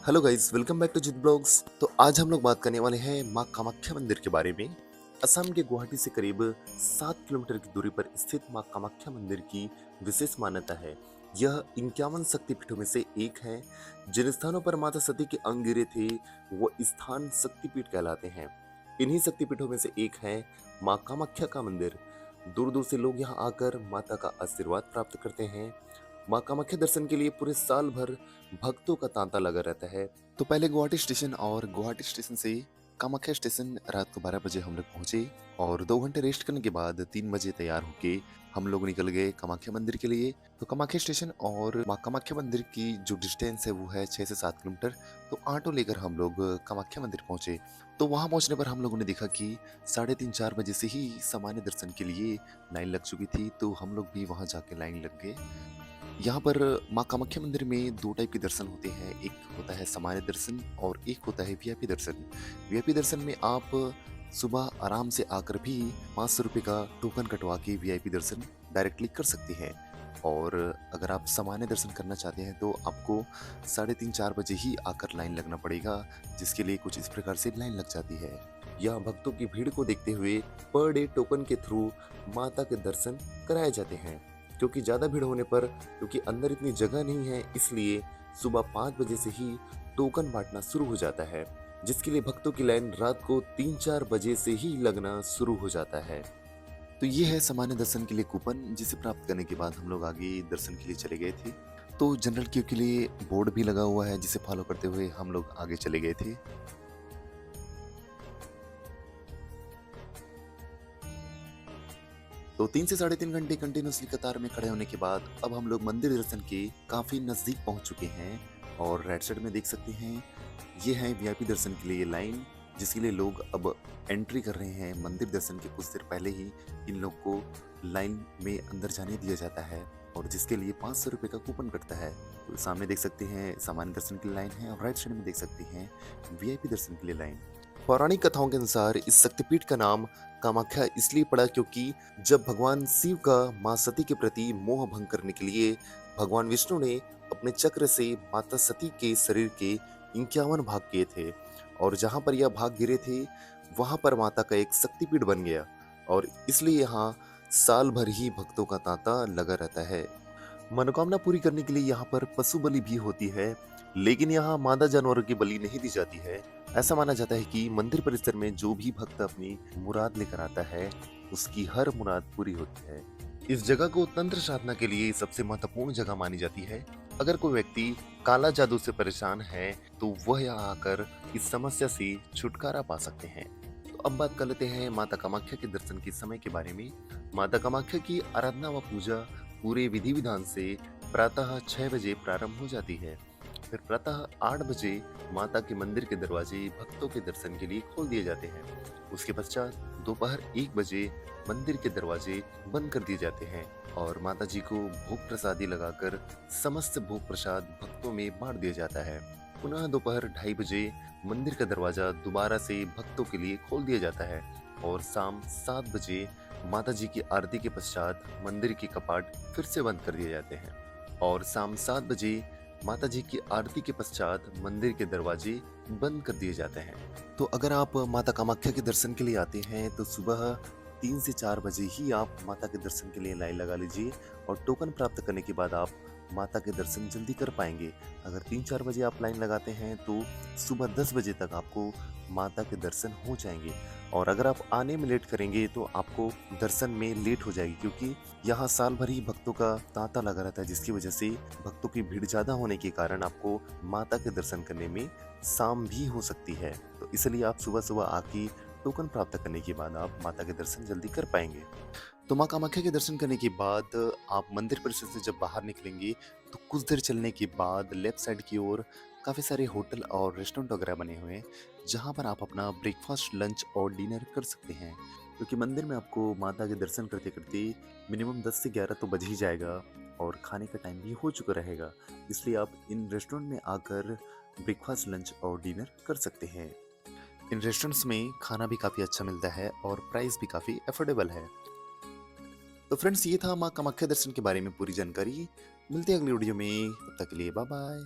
Hello guys, welcome back to Jit blogs. तो आज हम लोग बात करने वाले हैं माँ कामाख्या मंदिर के बारे में। असम के गुवाहाटी से करीब 7 किलोमीटर की दूरी पर स्थित माँ कामाख्या मंदिर की विशेष मान्यता है। यह 51 शक्तिपीठों में से एक है। जिन स्थानों पर माता सती के अंग गिरे थे वो स्थान शक्तिपीठ कहलाते हैं। इन्हीं शक्तिपीठों में से एक है माँ कामाख्या का मंदिर। दूर दूर से लोग यहाँ आकर माता का आशीर्वाद प्राप्त करते हैं। माँ कामाख्या दर्शन के लिए पूरे साल भर भक्तों का तांता लगा रहता है। तो पहले गुवाहाटी स्टेशन और गुवाहाटी स्टेशन से कामाख्या स्टेशन रात को 12 बजे हम लोग पहुंचे और 2 घंटे रेस्ट करने के बाद 3 बजे तैयार होके हम लोग निकल गए कामाख्या मंदिर के लिए। तो कामाख्या स्टेशन और माँ कामाख्या मंदिर की जो डिस्टेंस है वो है 6 से 7 किलोमीटर। तो ऑटो लेकर हम लोग कामाख्या मंदिर पहुंचे। तो वहां पहुंचने पर हम लोगों ने देखा कि 3:30-4 बजे से ही सामान्य दर्शन के लिए लाइन लग चुकी थी। तो हम लोग भी वहां जाके लाइन लग गए। यहाँ पर माँ कामाख्या मंदिर में 2 टाइप के दर्शन होते हैं। एक होता है सामान्य दर्शन और एक होता है वीआईपी दर्शन। वीआईपी दर्शन में आप सुबह आराम से आकर भी 500 रुपये का टोकन कटवा के वीआईपी दर्शन डायरेक्टली कर सकते हैं। और अगर आप सामान्य दर्शन करना चाहते हैं तो आपको 3:30-4 बजे ही आकर लाइन लगना पड़ेगा, जिसके लिए कुछ इस प्रकार से लाइन लग जाती है। यहाँ भक्तों की भीड़ को देखते हुए पर डे टोकन के थ्रू माता के दर्शन कराए जाते हैं। क्योंकि ज़्यादा भीड़ होने पर, क्योंकि अंदर इतनी जगह नहीं है, इसलिए सुबह 5 बजे से ही टोकन बांटना शुरू हो जाता है, जिसके लिए भक्तों की लाइन रात को 3-4 बजे से ही लगना शुरू हो जाता है। तो ये है सामान्य दर्शन के लिए कूपन, जिसे प्राप्त करने के बाद हम लोग आगे दर्शन के लिए चले गए थे। तो जनरल क्यू के लिए बोर्ड भी लगा हुआ है, जिसे फॉलो करते हुए हम लोग आगे चले गए थे। तो 3 से 3.5 घंटे कंटिन्यूसली कतार में खड़े होने के बाद अब हम लोग मंदिर दर्शन के काफी नजदीक पहुंच चुके हैं। और राइट साइड में देख सकते हैं, ये है वीआईपी दर्शन के लिए लाइन, जिसके लिए लोग अब एंट्री कर रहे हैं। मंदिर दर्शन के कुछ देर पहले ही इन लोग को लाइन में अंदर जाने दिया जाता है और जिसके लिए 500 रुपये का कूपन कटता है। तो सामने देख सकते हैं सामान्य दर्शन के लिए लाइन है और राइट साइड में देख सकते हैं वीआईपी दर्शन के लिए लाइन। पौराणिक कथाओं के अनुसार इस शक्तिपीठ का नाम कामाख्या इसलिए पड़ा क्योंकि जब भगवान शिव का मां सती के प्रति मोह भंग करने के लिए भगवान विष्णु ने अपने चक्र से माता सती के शरीर के 51 भाग किए थे और जहां पर यह भाग गिरे थे वहां पर माता का एक शक्तिपीठ बन गया और इसलिए यहाँ साल भर ही भक्तों का तांता लगा रहता है। मनोकामना पूरी करने के लिए यहाँ पर पशु बलि भी होती है, लेकिन यहाँ मादा जानवरों की बलि नहीं दी जाती है। ऐसा माना जाता है कि मंदिर परिसर में जो भी भक्त अपनी मुराद लेकर आता है उसकी हर मुराद पूरी होती है। इस जगह को तंत्र साधना के लिए सबसे महत्वपूर्ण जगह मानी जाती है। अगर कोई व्यक्ति काला जादू से परेशान है तो वह यहाँ आकर इस समस्या से छुटकारा पा सकते हैं। तो अब बात कर लेते हैं माता कामाख्या के दर्शन के समय के बारे में। माता कामाख्या की आराधना व पूजा पूरे विधि विधान से प्रातः 6 बजे प्रारंभ हो जाती है। फिर प्रातः 8 बजे माता के मंदिर के दरवाजे भक्तों के दर्शन के लिए खोल दिए जाते हैं। उसके पश्चात दोपहर 1 बजे मंदिर के दरवाजे बंद कर दिए जाते हैं और माता जी को भोग प्रसादी लगाकर समस्त भोग प्रसाद भक्तों में बांट दिया जाता है। पुनः दोपहर 2:30 बजे मंदिर का दरवाजा दोबारा से भक्तों के लिए खोल दिया जाता है और शाम 7 बजे माता जी की आरती के पश्चात मंदिर के कपाट फिर से बंद कर दिए जाते हैं और शाम 7 बजे माता जी की आरती के पश्चात मंदिर के दरवाजे बंद कर दिए जाते हैं। तो अगर आप माता कामाख्या के दर्शन के लिए आते हैं तो सुबह 3 से 4 बजे ही आप माता के दर्शन के लिए लाइन लगा लीजिए और टोकन प्राप्त करने के बाद आप माता के दर्शन जल्दी कर पाएंगे। अगर 3-4 बजे आप लाइन लगाते हैं तो सुबह 10 बजे तक आपको माता के दर्शन हो जाएंगे और अगर आप आने में लेट करेंगे तो आपको दर्शन में लेट हो जाएगी, क्योंकि यहाँ साल भर ही भक्तों का तांता लगा रहता है, जिसकी वजह से भक्तों की भीड़ ज्यादा होने के कारण आपको माता के दर्शन करने में शाम भी हो सकती है। तो इसलिए आप सुबह सुबह आके टोकन प्राप्त करने के बाद आप माता के दर्शन जल्दी कर पाएंगे। तो माँ कामाख्या के दर्शन करने के बाद आप मंदिर परिसर से जब बाहर निकलेंगे तो कुछ देर चलने के बाद लेफ्ट साइड की ओर काफ़ी सारे होटल और रेस्टोरेंट वगैरह बने हुए हैं, जहाँ पर आप अपना ब्रेकफास्ट, लंच और डिनर कर सकते हैं। क्योंकि मंदिर में आपको माता के दर्शन करते करते मिनिमम 10 से 11 तो बज ही जाएगा और खाने का टाइम भी हो चुका रहेगा, इसलिए आप इन रेस्टोरेंट में आकर ब्रेकफास्ट, लंच और डिनर कर सकते हैं। इन रेस्टोरेंट्स में खाना भी काफ़ी अच्छा मिलता है और प्राइस भी काफ़ी अफोर्डेबल है। तो फ्रेंड्स, ये था माँ कामाख्या दर्शन के बारे में पूरी जानकारी। मिलते हैं अगली वीडियो में, तब तक के लिए बाय बाय।